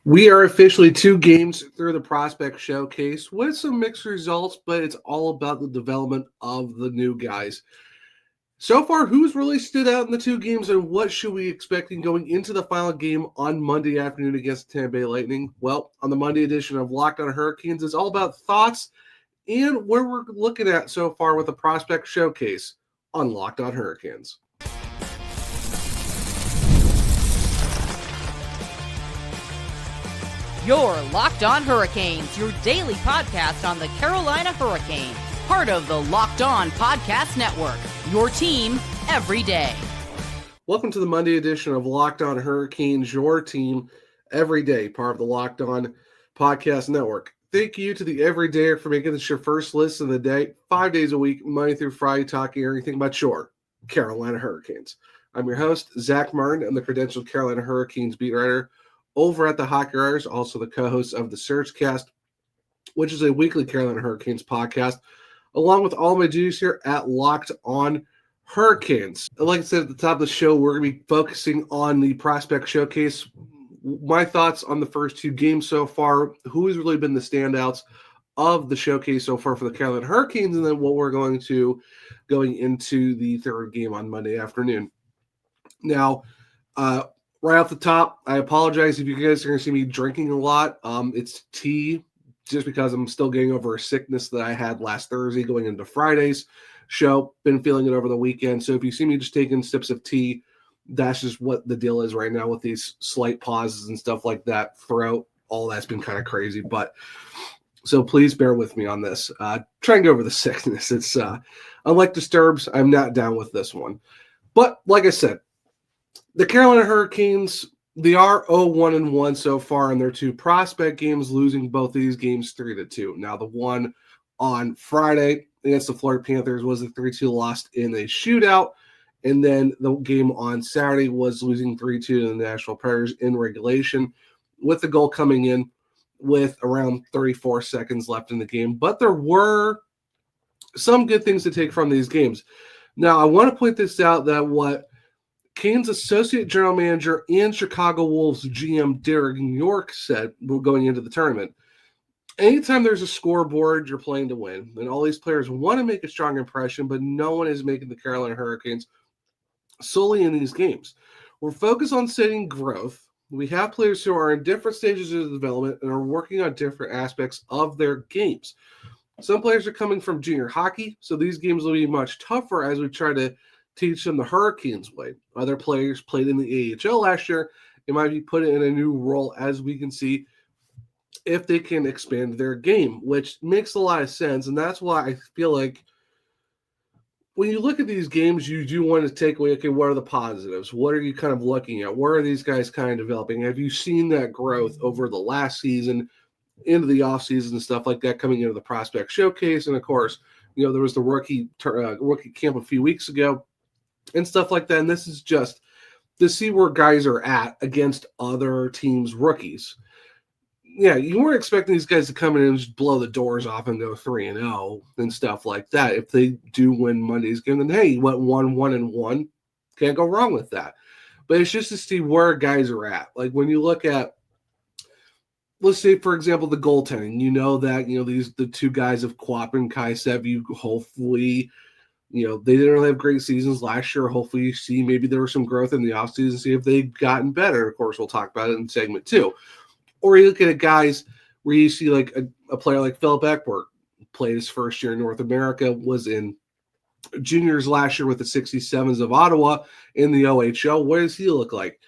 We are officially 2 games through the prospect showcase with some mixed results, but it's all about the development of the new guys. So far, who's really stood out in the 2 games, and what should we expecting going into the final game on Monday afternoon against the Tampa Bay Lightning? Well, on the Monday edition of Locked On Hurricanes, it's all about thoughts and where we're looking at so far with the prospect showcase on Locked On Hurricanes. You're Locked On Hurricanes, your daily podcast on the Carolina Hurricanes, part of the Locked On Podcast Network, your team every day. Welcome to the Monday edition of Locked On Hurricanes, your team every day, part of the Locked On Podcast Network. Thank you to the Everydayer for making this your first listen of the day, 5 days a week, Monday through Friday, talking everything about your Carolina Hurricanes. I'm your host, Zach Martin. I'm the credentialed Carolina Hurricanes beat writer over at the Hockey Writers, also the co-host of the Surgecast, which is a weekly Carolina Hurricanes podcast, along with all my duties here at Locked On Hurricanes. Like I said at the top of the show, we're going to be focusing on the prospect showcase. My thoughts on the first 2 games so far, who has really been the standouts of the showcase so far for the Carolina Hurricanes, and then what we're going into the third game on Monday afternoon. Now, right off the top, I apologize if you guys are going to see me drinking a lot. It's tea, just because I'm still getting over a sickness that I had last Thursday going into Friday's show. Been feeling it over the weekend. So if you see me just taking sips of tea, that's just what the deal is right now with these slight pauses and stuff like that. Throat, all that's been kind of crazy. So please bear with me on this. Trying to get over the sickness. It's unlike Disturbs, I'm not down with this one. But like I said, the Carolina Hurricanes, they are 0-1-1 so far in their 2 prospect games, losing both these games 3-2. Now, the one on Friday against the Florida Panthers was a 3-2 loss in a shootout, and then the game on Saturday was losing 3-2 to the Nashville Predators in regulation, with the goal coming in with around 34 seconds left in the game. But there were some good things to take from these games. Now, I want to point this out that what Canes associate general manager and Chicago Wolves GM Derek York said going into the tournament, anytime there's a scoreboard, you're playing to win. And all these players want to make a strong impression, but no one is making the Carolina Hurricanes solely in these games. We're focused on setting growth. We have players who are in different stages of development and are working on different aspects of their games. Some players are coming from junior hockey, so these games will be much tougher as we try to teach them the Hurricanes way. Other players played in the AHL last year. They might be put in a new role as we can see if they can expand their game, which makes a lot of sense. And that's why I feel like when you look at these games, you do want to take away, okay, what are the positives? What are you kind of looking at? Where are these guys kind of developing? Have you seen that growth over the last season, into the offseason and stuff like that, coming into the prospect showcase? And of course, there was the rookie camp a few weeks ago and stuff like that. And this is just to see where guys are at against other teams' rookies. Yeah, you weren't expecting these guys to come in and just blow the doors off and go 3-0 and stuff like that. If they do win Monday's game, then hey, you went 1-1-1. Can't go wrong with that. But it's just to see where guys are at. Like when you look at, let's say, for example, the goaltending, the 2 guys of Kwap and Kaisev, you hopefully, they didn't really have great seasons last year. Hopefully you see maybe there was some growth in the offseason, see if they've gotten better. Of course, we'll talk about it in segment 2. Or you look at guys where you see like a player like Philip Ekberg, played his first year in North America, was in juniors last year with the 67s of Ottawa in the OHL. What does he look like?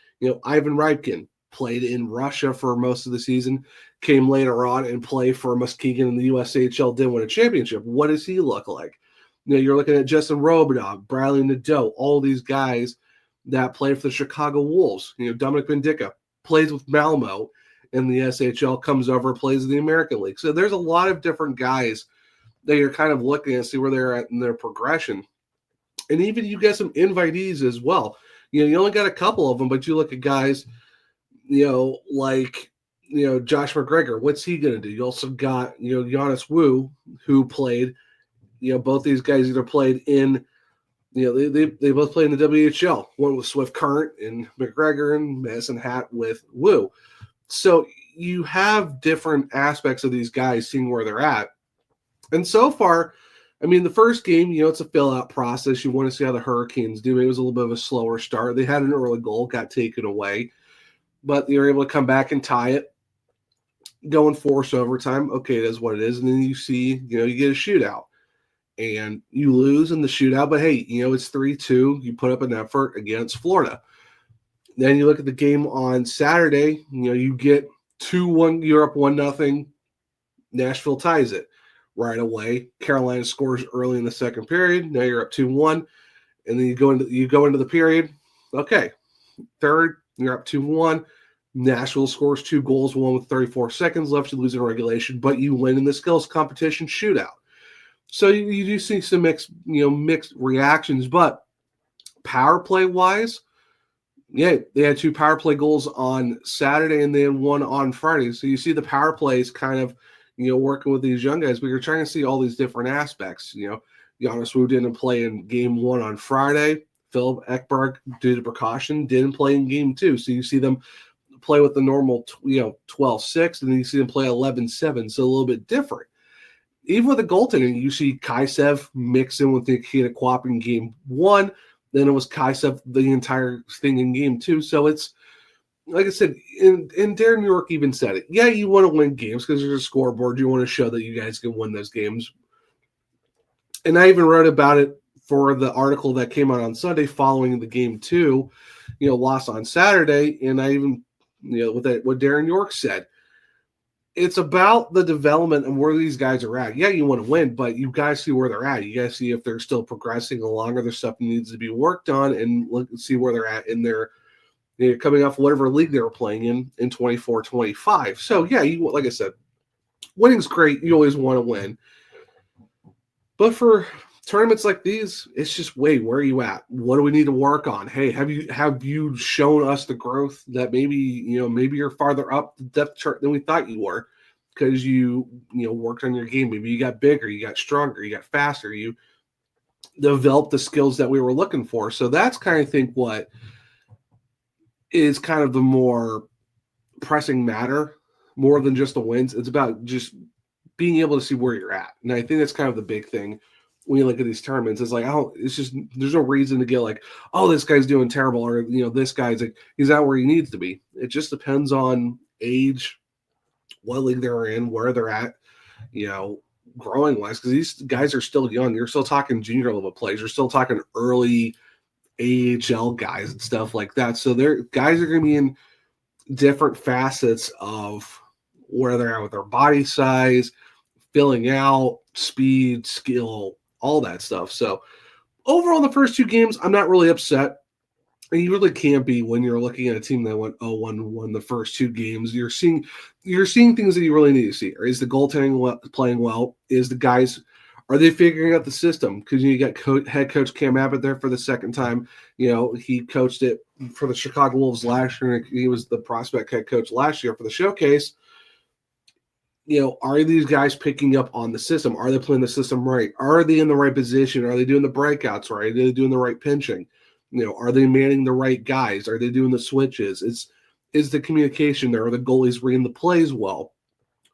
Ivan Rybkin played in Russia for most of the season, came later on and played for Muskegon in the USHL, didn't win a championship. What does he look like? You're looking at Justin Robidoux, Bradley Nadeau, all these guys that play for the Chicago Wolves. Dominic Bendica plays with Malmo in the SHL, comes over, plays in the American League. So there's a lot of different guys that you're kind of looking at, see where they're at in their progression. And even you get some invitees as well. You only got a couple of them, but you look at guys, like Josh McGregor. What's he going to do? You also got, Giannis Wu, who played, both these guys either played in, they both played in the WHL. One with Swift Current and McGregor, and Madison Hat with Wu. So you have different aspects of these guys seeing where they're at. And so far, I mean, the first game, it's a fill-out process. You want to see how the Hurricanes do. Maybe it was a little bit of a slower start. They had an early goal, got taken away, but they were able to come back and tie it, go and force overtime. Okay, that's what it is. And then you see, you get a shootout, and you lose in the shootout. But hey, it's 3-2. You put up an effort against Florida. Then you look at the game on Saturday. You get 2-1. You're up 1-0. Nashville ties it right away. Carolina scores early in the second period. Now you're up 2-1, and then you go into the period. Okay, third, you're up 2-1. Nashville scores 2 goals, one with 34 seconds left. You lose in regulation, but you win in the skills competition shootout. So you do see some mixed reactions, but power play wise, yeah, they had 2 power play goals on Saturday and then 1 on Friday. So you see the power plays kind of working with these young guys, but you're trying to see all these different aspects. Jonas Wu didn't play in game 1 on Friday. Philip Ekberg, due to precaution, didn't play in game 2. So you see them play with the normal 12-6, and then you see them play 11-7, so a little bit different. Even with the goaltending, you see Kaisev mix in with Nikita Kwap in game 1, then it was Kaisev the entire thing in game 2. So it's, like I said, and Darren York even said it. Yeah, you want to win games because there's a scoreboard. You want to show that you guys can win those games. And I even wrote about it for the article that came out on Sunday following the game 2, loss on Saturday. And I even, what Darren York said. It's about the development and where these guys are at. Yeah, you want to win, but you guys see where they're at. You guys see if they're still progressing along, or there's stuff that needs to be worked on, and look and see where they're at in their coming off whatever league they were playing in 24-25. So yeah, like I said, winning's great. You always want to win, but for tournaments like these, it's just, wait, where are you at? What do we need to work on? Hey, have you shown us the growth that maybe you're farther up the depth chart than we thought you were, because you worked on your game. Maybe you got bigger, you got stronger, you got faster, you developed the skills that we were looking for. So that's kind of think what is kind of the more pressing matter, more than just the wins. It's about just being able to see where you're at. And I think that's kind of the big thing when you look at these tournaments. It's like, it's just, there's no reason to get like, oh, this guy's doing terrible, or, this guy's like, he's not where he needs to be. It just depends on age, what league they're in, where they're at, growing wise, because these guys are still young. You're still talking junior level plays. You're still talking early AHL guys and stuff like that. So guys are going to be in different facets of where they're at with their body size, filling out, speed, skill, all that stuff. So overall, the first 2 games, I'm not really upset. And you really can't be when you're looking at a team that went 0-1 won the first 2 games. You're seeing things that you really need to see. Is the goaltending playing well? Is the guys, are they figuring out the system? Because you got head coach Cam Abbott there for the second time. He coached it for the Chicago Wolves last year. He was the prospect head coach last year for the showcase. Are these guys picking up on the system? Are they playing the system right? Are they in the right position? Are they doing the breakouts right? Are they doing the right pinching? Are they manning the right guys? Are they doing the switches? Is the communication there? Are the goalies reading the plays well?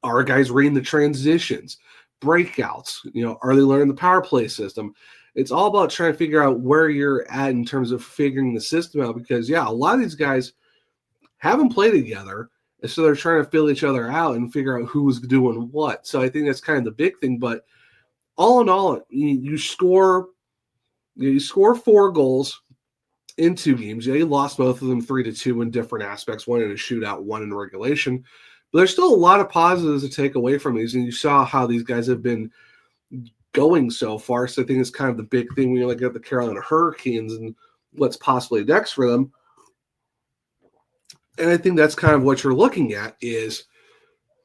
Are guys reading the transitions, breakouts? Are they learning the power play system? It's all about trying to figure out where you're at in terms of figuring the system out, because, yeah, a lot of these guys haven't played together. So they're trying to fill each other out and figure out who's doing what. So I think that's kind of the big thing. But all in all, you score 4 goals in 2 games. Yeah, you lost both of them 3-2 in different aspects, one in a shootout, one in regulation. But there's still a lot of positives to take away from these. And you saw how these guys have been going so far. So I think it's kind of the big thing when you look at the Carolina Hurricanes and what's possibly next for them. And I think that's kind of what you're looking at is,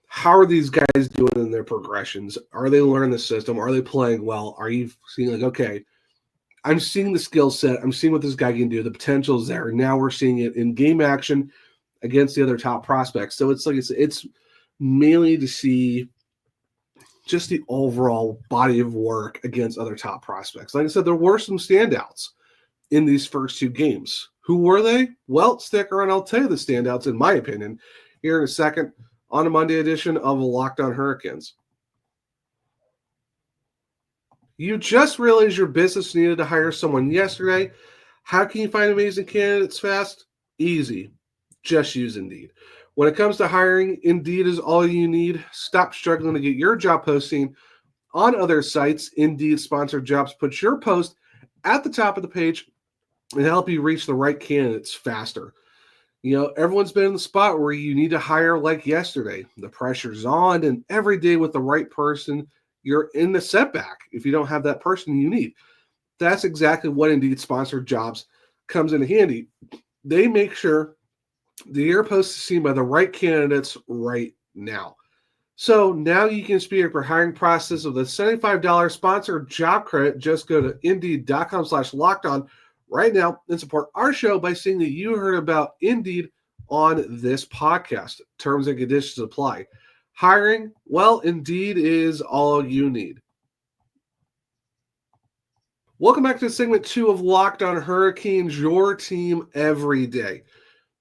how are these guys doing in their progressions? Are they learning the system? Are they playing well? Are you seeing like, okay, I'm seeing the skill set. I'm seeing what this guy can do. The potential is there. Now we're seeing it in game action against the other top prospects. So it's like it's mainly to see just the overall body of work against other top prospects. Like I said, there were some standouts in these first 2 games. Who were they? Well, stick around. I'll tell you the standouts, in my opinion, here in a second. on a Monday edition of Locked On Hurricanes. You just realized your business needed to hire someone yesterday. How can you find amazing candidates fast? Easy. Just use Indeed. When it comes to hiring, Indeed is all you need. Stop struggling to get your job posting on other sites. Indeed sponsored jobs put your post at the top of the page and help you reach the right candidates faster. Everyone's been in the spot where you need to hire like yesterday. The pressure's on, and every day with the right person, you're in the setback if you don't have that person you need. That's exactly what Indeed sponsored jobs comes in handy. They make sure that your post is seen by the right candidates right now. So now you can speed up your hiring process with a $75 sponsored job credit. Just go to Indeed.com/lockedon right now and support our show by saying that you heard about Indeed on this podcast. Terms and conditions apply. Hiring, well, Indeed is all you need. Welcome back to segment 2 of Locked On Hurricanes, your team every day.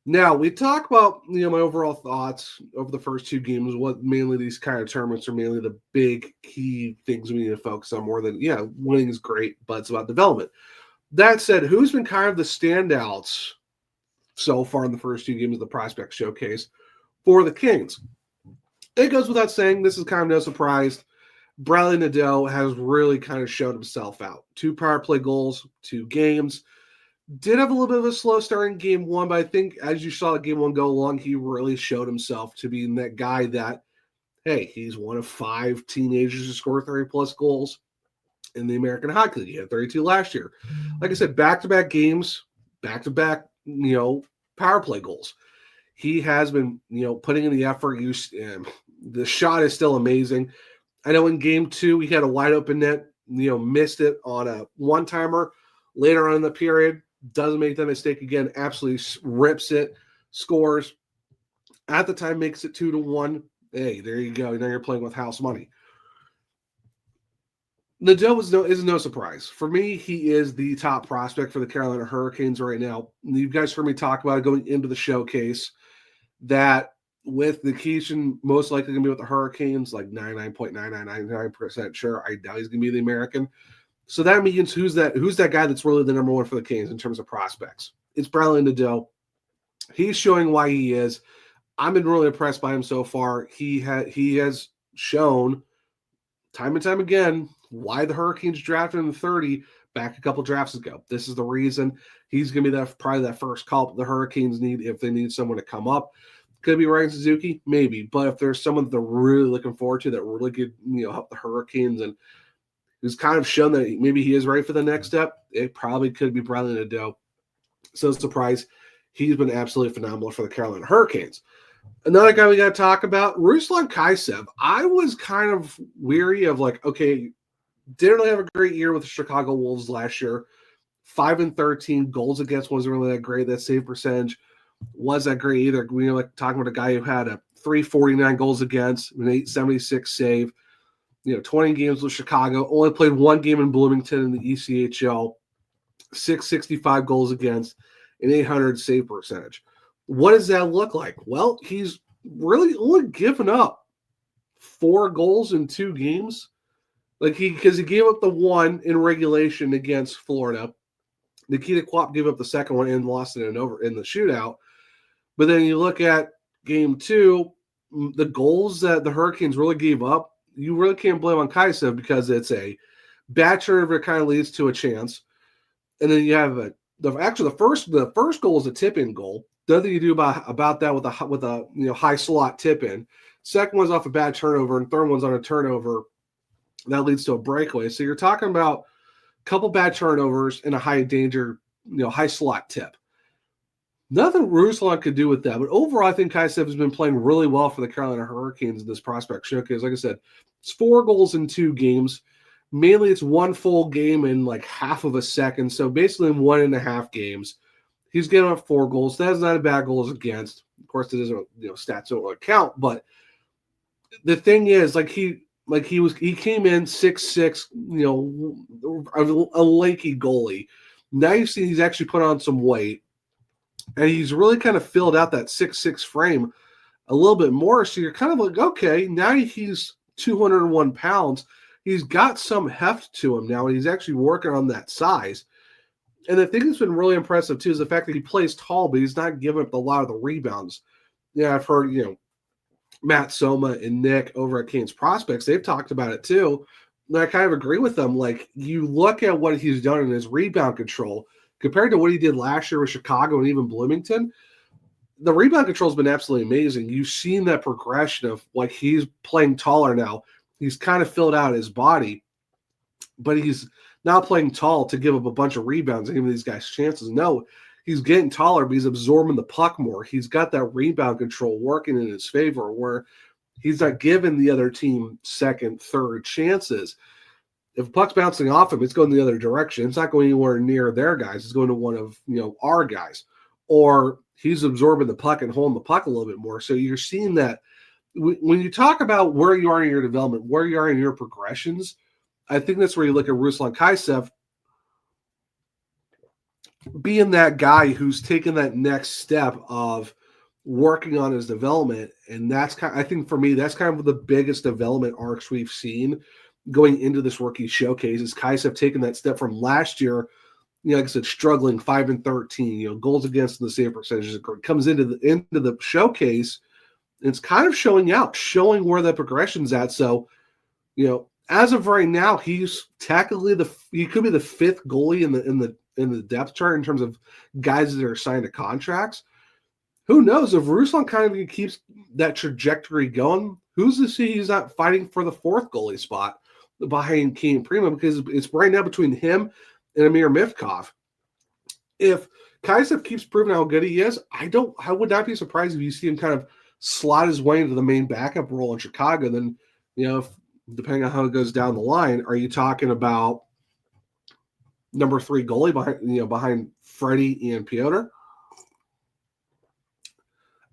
Now, we talk about, my overall thoughts over the first 2 games, what mainly these kind of tournaments are mainly the big key things we need to focus on more than, winning is great, but it's about development. That said, who's been kind of the standouts so far in the first 2 games of the Prospect Showcase for the Kings? It goes without saying, this is kind of no surprise. Bradley Nadeau has really kind of showed himself out. 2 power play goals, 2 games. Did have a little bit of a slow start in game 1, but I think as you saw game 1 go along, he really showed himself to be that guy that, hey, he's one of 5 teenagers to score 30-plus goals in the American Hockey League. He had 32 last year. Like I said, back-to-back games, back-to-back, power play goals. He has been, putting in the effort. The shot is still amazing. I know in game 2, he had a wide-open net, missed it on a one-timer. Later on in the period, doesn't make that mistake again, absolutely rips it, scores. At the time, makes it 2-1. Hey, there you go. Now you're playing with house money. Nadeau is no surprise. For me, he is the top prospect for the Carolina Hurricanes right now. You guys heard me talk about it going into the showcase, that with Nikishin most likely going to be with the Hurricanes, like 99.9999% sure. I doubt he's going to be the American. So that means who's that guy that's really the number 1 for the Canes in terms of prospects? It's Bradley Nadeau. He's showing why he is. I've been really impressed by him so far. He has shown time and time again why the Hurricanes drafted him 30 back a couple drafts ago. This is the reason he's going to be probably that first call the Hurricanes need if they need someone to come up. Could it be Ryan Suzuki? Maybe. But if there's someone that they're really looking forward to that really could help the Hurricanes and who's kind of shown that maybe he is ready for the next step, it probably could be Bradley Nadeau. So surprise, he's been absolutely phenomenal for the Carolina Hurricanes. Another guy we got to talk about, Ruslan Kaisev. I was kind of weary of okay, didn't really have a great year with the Chicago Wolves last year. 5-13, goals against wasn't really that great. That save percentage wasn't that great either. We talking about a guy who had a 349 goals against, an 876 save. 20 games with Chicago, only played 1 game in Bloomington in the ECHL, 665 goals against, an 800 save percentage. What does that look like? Well, he's really only given up 4 goals in 2 games. Because he gave up the 1 in regulation against Florida. Nikita Kwap gave up the second one and lost it in the shootout. But then you look at game 2, the goals that the Hurricanes really gave up, you really can't blame on Kaisev because it's a bad turnover kind of leads to a chance. And then you have the first goal is a tip-in goal. Nothing you do about that with a high slot tip-in. Second one's off a bad turnover, and third one's on a turnover that leads to a breakaway. So you're talking about a couple bad turnovers and a high danger, high slot tip. Nothing Ruslan could do with that. But overall, I think Kaisev has been playing really well for the Carolina Hurricanes in this prospect showcase. Like I said, it's 4 goals in 2 games. Mainly it's 1 full game in half of a second. So basically in 1.5 games, he's getting up 4 goals. That's not a bad goals against. Of course, it doesn't, stats don't really count. But the thing is, he came in 6'6", a lanky goalie. Now you see he's actually put on some weight. And he's really kind of filled out that 6'6" frame a little bit more. So you're kind of like, okay, now he's 201 pounds. He's got some heft to him now, and he's actually working on that size. And the thing that's been really impressive, too, is the fact that he plays tall, but he's not giving up a lot of the rebounds. Yeah, I've heard, Matt Soma and Nick over at Canes Prospects, they've talked about it, too. And I kind of agree with them. Like, you look at what he's done in his rebound control compared to what he did last year with Chicago and even Bloomington. The rebound control has been absolutely amazing. You've seen that progression of, like, he's playing taller now. He's kind of filled out his body, but he's not playing tall to give up a bunch of rebounds and giving these guys chances. No, he's getting taller, but he's absorbing the puck more. He's got that rebound control working in his favor where he's not giving the other team second, third chances. If a puck's bouncing off him, it's going the other direction. It's not going anywhere near their guys. It's going to one of, our guys. Or he's absorbing the puck and holding the puck a little bit more. So you're seeing that when you talk about where you are in your development, where you are in your progressions, I think that's where you look at Ruslan Kaisev being that guy who's taken that next step of working on his development. And that's I think for me, that's kind of the biggest development arcs we've seen going into this rookie showcase is Kaisev taking that step from last year, like I said, struggling 5-13, goals against the save percentages. Comes into the showcase, and it's kind of showing where the progression's at. So, as of right now, he's technically he could be the fifth goalie in the depth chart in terms of guys that are signed to contracts. Who knows if Ruslan kind of keeps that trajectory going? Who's to see he's not fighting for the fourth goalie spot behind Kane Prima, because it's right now between him and Amir Mivkov. If Kaisev keeps proving how good he is, I would not be surprised if you see him kind of slot his way into the main backup role in Chicago. Then, depending on how it goes down the line, are you talking about number 3 goalie behind Freddie and Piotr?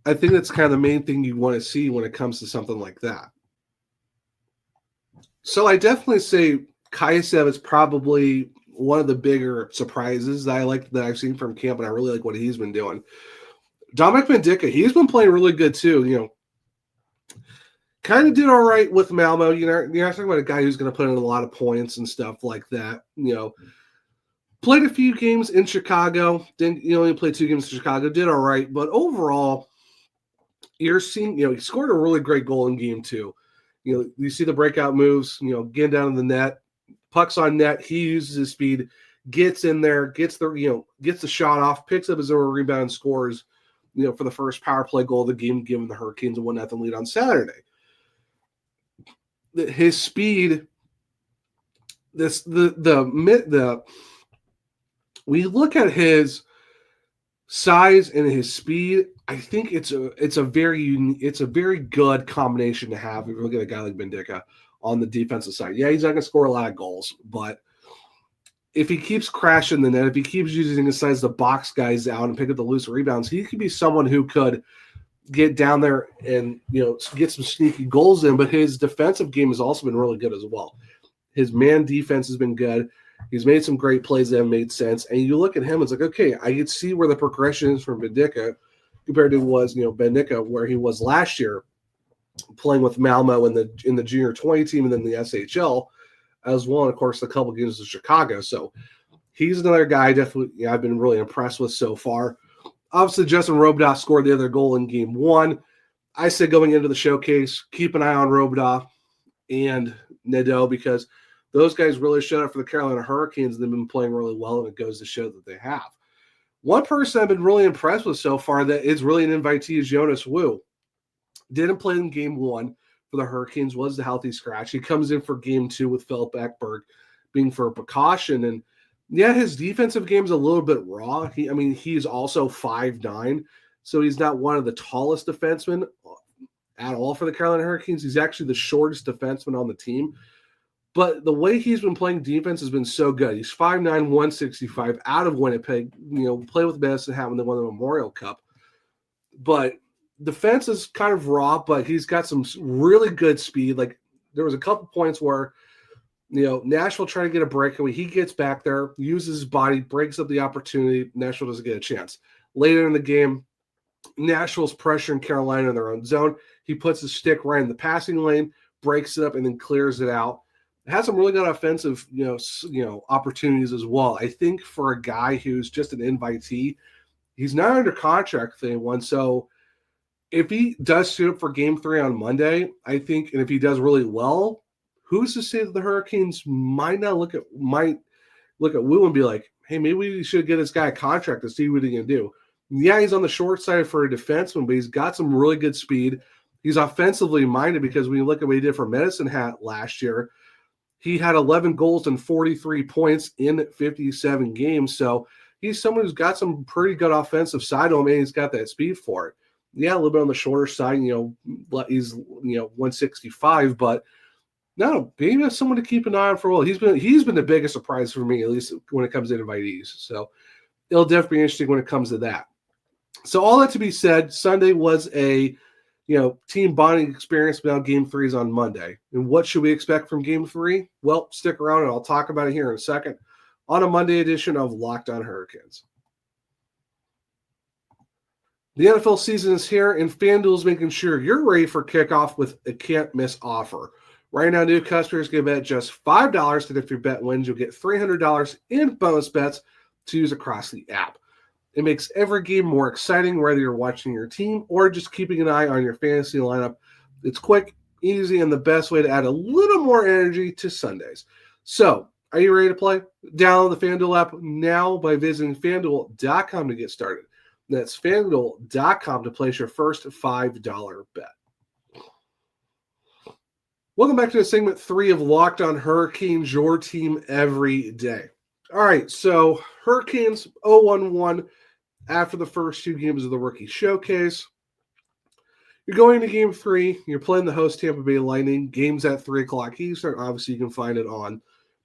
I think that's kind of the main thing you want to see when it comes to something like that. So I definitely say Kaisev is probably one of the bigger surprises that I've seen from camp, and I really like what he's been doing. Dominic Bendica, he's been playing really good too. Kind of did all right with Malmo. You're not talking about a guy who's going to put in a lot of points and stuff like that. Played a few games in Chicago. Then only played 2 games in Chicago. Did all right, but overall, you're seeing he scored a really great goal in game 2. You see the breakout moves. Getting down in the net, pucks on net. He uses his speed, gets in there, gets the shot off, picks up his own rebound, and scores. For the first power play goal of the game, giving the Hurricanes a 1-0 lead on Saturday. His speed, we look at his size and his speed. I think it's a very good combination to have. If you look at a guy like Bendica on the defensive side, yeah, he's not going to score a lot of goals, but if he keeps crashing the net, if he keeps using his size to box guys out and pick up the loose rebounds, he could be someone who could get down there and get some sneaky goals in. But his defensive game has also been really good as well. His man defense has been good. He's made some great plays that have made sense. And you look at him, it's like, okay, I can see where the progression is from Bendica compared to Bendica, where he was last year playing with Malmo in the junior 20 team and then the SHL as well. And of course, a couple games in Chicago. So he's another guy definitely I've been really impressed with so far. Obviously, Justin Robidas scored the other goal in game 1. I said going into the showcase, keep an eye on Robidas and Nadeau, because those guys really showed up for the Carolina Hurricanes. They've been playing really well, and it goes to show that they have. One person I've been really impressed with so far that is really an invitee is Jonas Wu. Didn't play in game 1 for the Hurricanes, was the healthy scratch. He comes in for game 2 with Philip Ekberg being for a precaution. And yeah, his defensive game is a little bit raw. He's also 5'9", so he's not one of the tallest defensemen at all for the Carolina Hurricanes. He's actually the shortest defenseman on the team. But the way he's been playing defense has been so good. He's 5'9", 165 out of Winnipeg. Play with Medicine Hat when they won the Memorial Cup. But defense is kind of raw, but he's got some really good speed. Like, there was a couple points where, Nashville trying to get a breakaway. He gets back there, uses his body, breaks up the opportunity. Nashville doesn't get a chance. Later in the game, Nashville's pressuring Carolina in their own zone. He puts his stick right in the passing lane, breaks it up, and then clears it out. It has some really good offensive, opportunities as well. I think for a guy who's just an invitee, he's not under contract for anyone. So if he does suit up for Game 3 on Monday, I think, and if he does really well, who's to say that the Hurricanes might look at Wu and be like, hey, maybe we should get this guy a contract to see what he can do. Yeah, he's on the short side for a defenseman, but he's got some really good speed. He's offensively minded because when you look at what he did for Medicine Hat last year, he had 11 goals and 43 points in 57 games. So he's someone who's got some pretty good offensive side to him, and he's got that speed for it. Yeah, a little bit on the shorter side, he's 165, but no, maybe that's someone to keep an eye on for a while. He's been the biggest surprise for me, at least when it comes to invitees. So it'll definitely be interesting when it comes to that. So all that to be said, Sunday was a team bonding experience. Now Game 3 is on Monday. And what should we expect from Game 3? Well, stick around and I'll talk about it here in a second on a Monday edition of Locked On Hurricanes. The NFL season is here, and FanDuel is making sure you're ready for kickoff with a can't-miss offer. Right now, new customers can bet just $5, and if your bet wins, you'll get $300 in bonus bets to use across the app. It makes every game more exciting, whether you're watching your team or just keeping an eye on your fantasy lineup. It's quick, easy, and the best way to add a little more energy to Sundays. So, are you ready to play? Download the FanDuel app now by visiting FanDuel.com to get started. That's FanDuel.com to place your first $5 bet. Welcome back to segment 3 of Locked On Hurricanes, your team every day. All right, so Hurricanes 0-1 after the first 2 games of the Rookie Showcase. You're going to Game 3. You're playing the host Tampa Bay Lightning. Game's at 3 o'clock Eastern. Obviously, you can find it on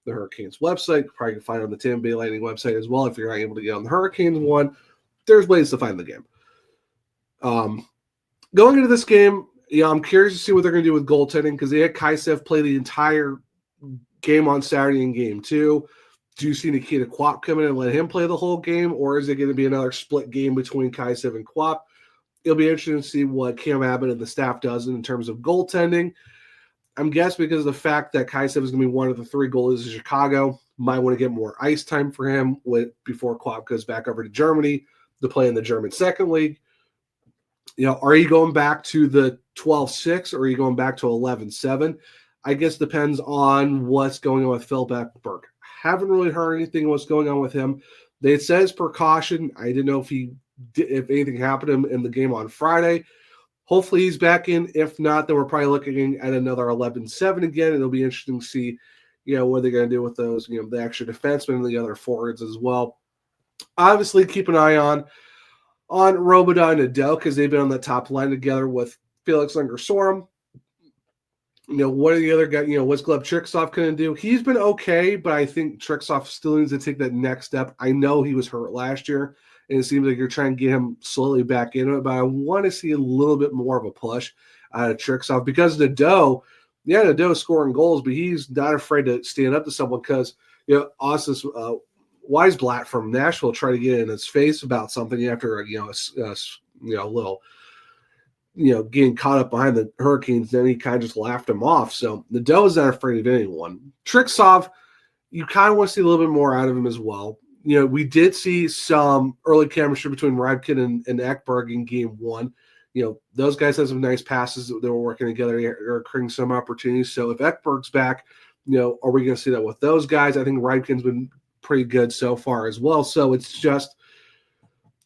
the Hurricanes website. You probably can find it on the Tampa Bay Lightning website as well if you're not able to get on the Hurricanes one. There's ways to find the game. Going into this game, I'm curious to see what they're going to do with goaltending because they had Kaisev play the entire game on Saturday in Game 2. Do you see Nikita Quap come in and let him play the whole game, or is it going to be another split game between Kaisev and Quap? It'll be interesting to see what Cam Abbott and the staff does in terms of goaltending. I'm guessing because of the fact that Kaisev is going to be one of the 3 goalies in Chicago, might want to get more ice time for him before Quap goes back over to Germany to play in the German second league. Are you going back to the 12-6 or are you going back to 11-7? I guess depends on what's going on with Phil Beckberg. Haven't really heard anything what's going on with him. It says precaution. I didn't know if anything happened to him in the game on Friday. Hopefully he's back in. If not, then we're probably looking at another 11-7 again. It'll be interesting to see, what they're going to do with those, the extra defensemen and the other forwards as well. Obviously, keep an eye on Robidas and Adele because they've been on the top line together with Felix Unger-Sorum. What are the other guys? What's Gleb Triksov going to do? He's been okay, but I think Triksov still needs to take that next step. I know he was hurt last year, and it seems like you're trying to get him slowly back into it, but I want to see a little bit more of a push out of Triksov because Nadeau scoring goals, but he's not afraid to stand up to someone because, Austin's Weisblatt from Nashville tried to get in his face about something after a little getting caught up behind the Hurricanes. Then he kind of just laughed him off. So Nadeau is not afraid of anyone. Triksov, you kind of want to see a little bit more out of him as well. We did see some early chemistry between Rybkin and Ekberg in Game 1. Those guys had some nice passes that they were working together. They're creating some opportunities. So if Ekberg's back, are we going to see that with those guys? I think Rybkin's been pretty good so far as well. So it's just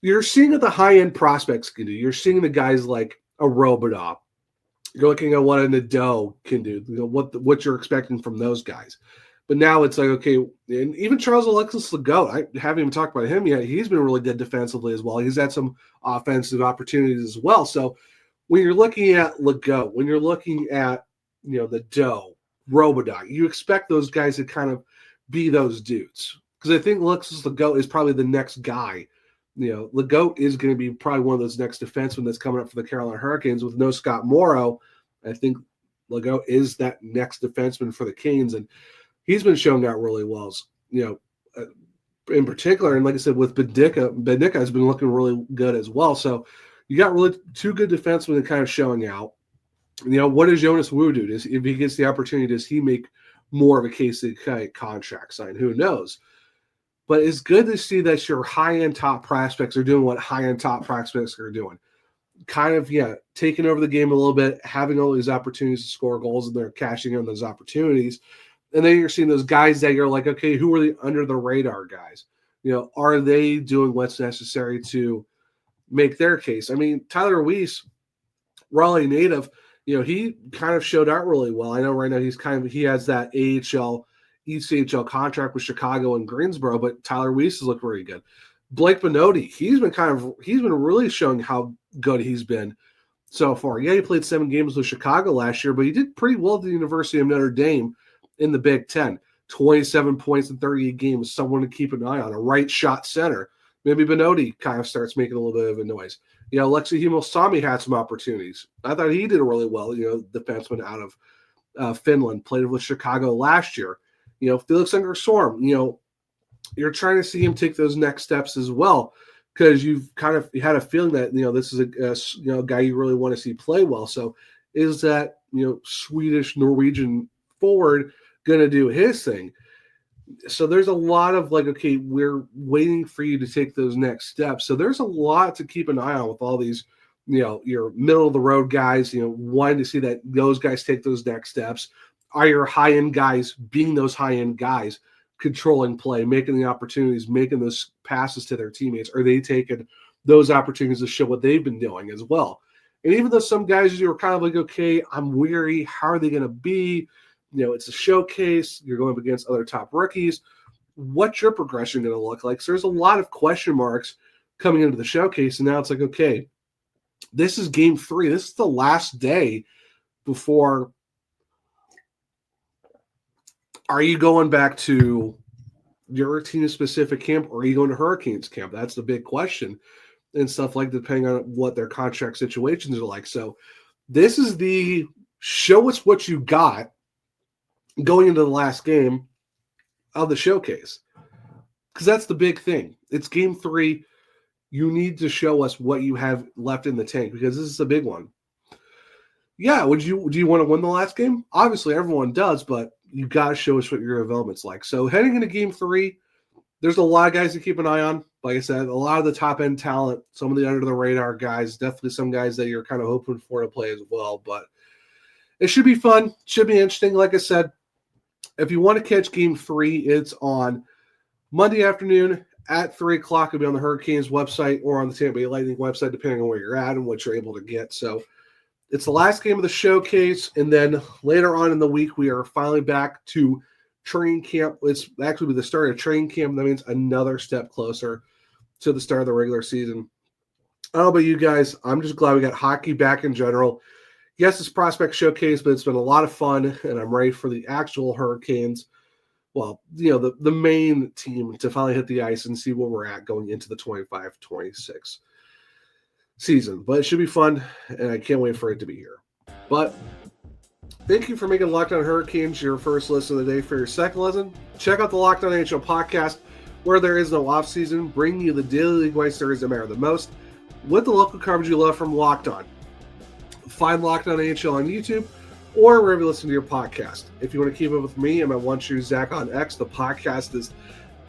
you're seeing what the high-end prospects can do. You're seeing the guys like a Robidas. You're looking at what a Nadeau can do, what you're expecting from those guys. But now it's like, okay, and even Charles Alexis Legault, I haven't even talked about him yet. He's been really good defensively as well. He's had some offensive opportunities as well. So when you're looking at Legault, when you're looking at, Nadeau, Robidas, you expect those guys to kind of be those dudes. Because I think Alexis Legault is probably the next guy. Legault is going to be probably one of those next defensemen that's coming up for the Carolina Hurricanes with no Scott Morrow. I think Legault is that next defenseman for the Canes, and he's been showing out really well. In particular, and like I said, with Bednicka has been looking really good as well. So, You got really two good defensemen that kind of showing out. What does Jonas Wu do? If he gets the opportunity, does he make more of a case of contract sign? Who knows? But it's good to see that your high-end top prospects are doing what high-end top prospects are doing. Kind of, taking over the game a little bit, having all these opportunities to score goals, and they're cashing in those opportunities. And then you're seeing those guys that you're like, okay, who are the under-the-radar guys? Are they doing what's necessary to make their case? I mean, Tyler Weiss, Raleigh native, he kind of showed out really well. I know right now he has that AHL, ECHL contract with Chicago and Greensboro, but Tyler Weiss has looked very good. Blake Benotti, he's been really showing how good he's been so far. Yeah, he played 7 games with Chicago last year, but he did pretty well at the University of Notre Dame in the Big Ten. 27 points in 38 games, someone to keep an eye on, a right shot center. Maybe Benotti kind of starts making a little bit of a noise. Alexi Himosami had some opportunities. I thought he did really well, defenseman out of Finland, played with Chicago last year. Felix Engersorm, you're trying to see him take those next steps as well, because you've kind of had a feeling that, this is a guy you really want to see play well. So is that, Swedish, Norwegian forward going to do his thing? So there's a lot of like, okay, we're waiting for you to take those next steps. So there's a lot to keep an eye on with all these, your middle of the road guys, wanting to see that those guys take those next steps. Are your high-end guys being those high-end guys, controlling play, making the opportunities, making those passes to their teammates? Are they taking those opportunities to show what they've been doing as well? And even though some guys, you were kind of like, okay, I'm weary. How are they going to be? It's a showcase. You're going up against other top rookies. What's your progression going to look like? So there's a lot of question marks coming into the showcase. And now it's like, okay, this is game 3. This is the last day before. Are you going back to your team-specific camp, or are you going to Hurricanes camp? That's the big question, and stuff like depending on what their contract situations are like. So this is the show us what you got going into the last game of the showcase, because that's the big thing. It's game 3. You need to show us what you have left in the tank, because this is a big one. Yeah, do you want to win the last game? Obviously, everyone does, but you got to show us what your development's like. So heading into game 3, there's a lot of guys to keep an eye on. Like I said, a lot of the top-end talent, some of the under-the-radar guys, definitely some guys that you're kind of hoping for to play as well. But it should be fun. Should be interesting. Like I said, if you want to catch game 3, it's on Monday afternoon at 3 o'clock. It'll be on the Hurricanes website or on the Tampa Bay Lightning website, depending on where you're at and what you're able to get. So it's the last game of the showcase, and then later on in the week, we are finally back to training camp. It's actually the start of training camp. That means another step closer to the start of the regular season. I don't know about you guys. I'm just glad we got hockey back in general. Yes, it's prospect showcase, but it's been a lot of fun, and I'm ready for the actual Hurricanes. Well, the main team to finally hit the ice and see where we're at going into the 25-26 season. But it should be fun, and I can't wait for it to be here. But thank you for making Locked On Hurricanes your first listen of the day. For your second listen, check out the Locked On NHL podcast, where there is no offseason, bringing you the daily league-wide stories that matter the most, with the local coverage you love from Locked On. Find Locked On NHL on YouTube or wherever you listen to your podcast. If you want to keep up with me, I'm at One True Zach on X. The podcast is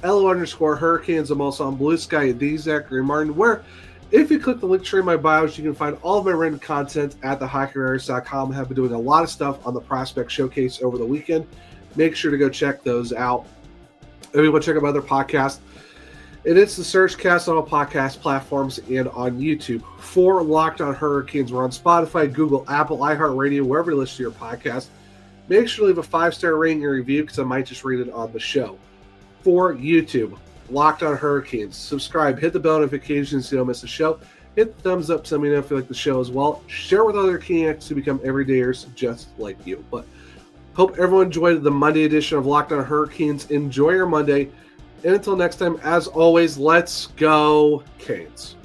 LO_Hurricanes. I'm also on Blue Sky at DZachary where if you click the link tree in my bios, you can find all of my written content at thehockeyriders.com. I have been doing a lot of stuff on the Prospect Showcase over the weekend. Make sure to go check those out. If you want to check out my other podcasts, it's the Search Cast on all podcast platforms and on YouTube. For Locked On Hurricanes, we're on Spotify, Google, Apple, iHeartRadio, wherever you listen to your podcast. Make sure to leave a 5-star rating and review, because I might just read it on the show. For YouTube, Locked On Hurricanes. Subscribe, hit the bell notifications so you don't miss a show. Hit the thumbs up so let me know if you like the show as well. Share with other Caniacs to become everydayers just like you. But hope everyone enjoyed the Monday edition of Locked On Hurricanes. Enjoy your Monday. And until next time, as always, let's go Canes.